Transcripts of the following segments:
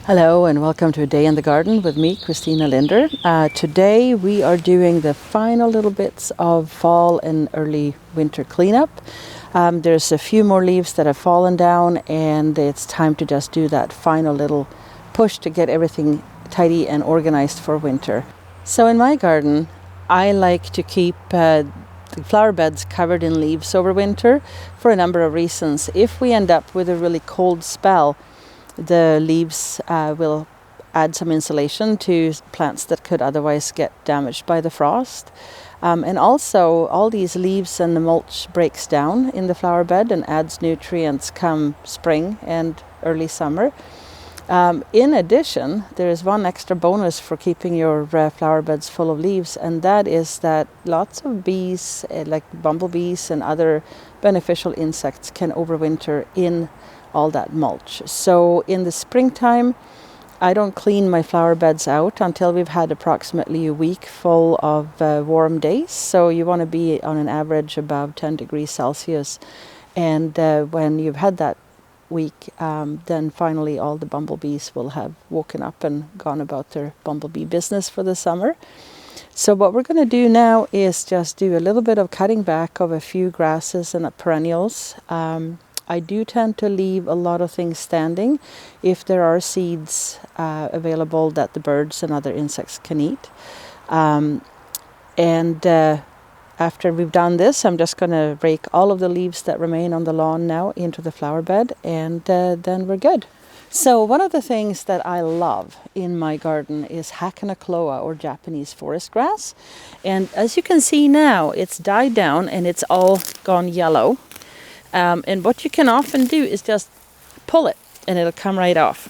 Hello and welcome to A Day in the Garden with me, Christina Linder. Today we are doing the final little bits of fall and early winter cleanup. There's a few more leaves that have fallen down and it's time to just do that final little push to get everything tidy and organized for winter. So in my garden, I like to keep the flower beds covered in leaves over winter for a number of reasons. If we end up with a really cold spell, the leaves will add some insulation to plants that could otherwise get damaged by the frost. And also, all these leaves and the mulch breaks down in the flower bed and adds nutrients come spring and early summer. In addition, there is one extra bonus for keeping your flower beds full of leaves, and that is that lots of bees, like bumblebees and other beneficial insects, can overwinter in all that mulch. So in the springtime, I don't clean my flower beds out until we've had approximately a week full of warm days. So you want to be on an average above 10 degrees Celsius. And when you've had that week, then finally all the bumblebees will have woken up and gone about their bumblebee business for the summer. So what we're going to do now is just do a little bit of cutting back of a few grasses and perennials. I do tend to leave a lot of things standing if there are seeds available that the birds and other insects can eat. After we've done this, I'm just going to rake all of the leaves that remain on the lawn now into the flower bed, and then we're good. So one of the things that I love in my garden is Hakanakloa, or Japanese forest grass. And as you can see now, it's died down and it's all gone yellow. And what you can often do is just pull it and it'll come right off.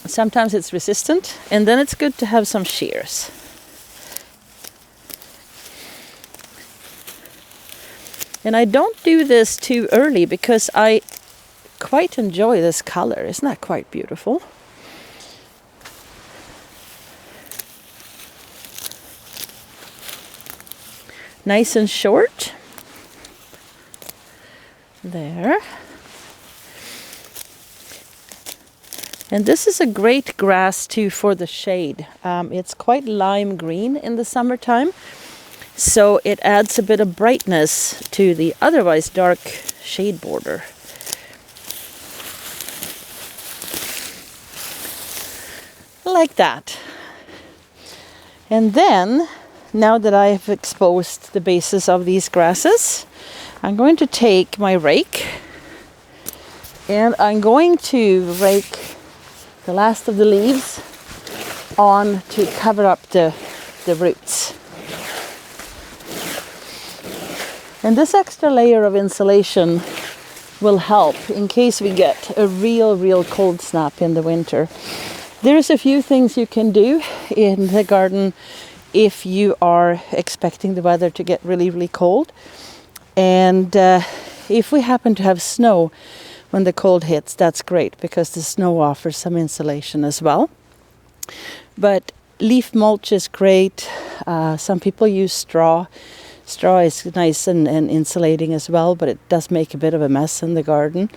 Sometimes it's resistant, and then it's good to have some shears. And I don't do this too early because I quite enjoy this color. Isn't that quite beautiful? Nice and short. There. And this is a great grass too for the shade. It's quite lime green in the summertime, so it adds a bit of brightness to the otherwise dark shade border. Like that. And then, now that I have exposed the bases of these grasses, I'm going to take my rake and I'm going to rake the last of the leaves on to cover up the roots. And this extra layer of insulation will help in case we get a real cold snap in the winter. There's a few things you can do in the garden if you are expecting the weather to get really cold. And if we happen to have snow when the cold hits, that's great because the snow offers some insulation as well. But leaf mulch is great. Some people use straw. Straw is nice and insulating as well, but it does make a bit of a mess in the garden.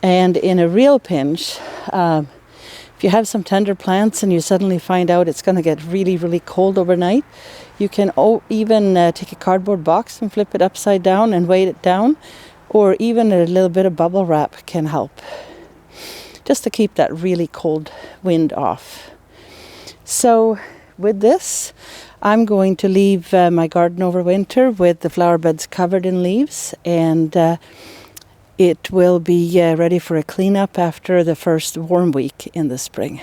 And in a real pinch, if you have some tender plants and you suddenly find out it's going to get really cold overnight, you can even take a cardboard box and flip it upside down and weight it down, or even a little bit of bubble wrap can help, just to keep that really cold wind off. So with this, I'm going to leave my garden over winter with the flower beds covered in leaves, and it will be ready for a cleanup after the first warm week in the spring.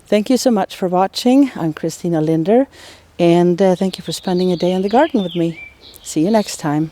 Thank you so much for watching. I'm Christina Linder, and thank you for spending a day in the garden with me. See you next time.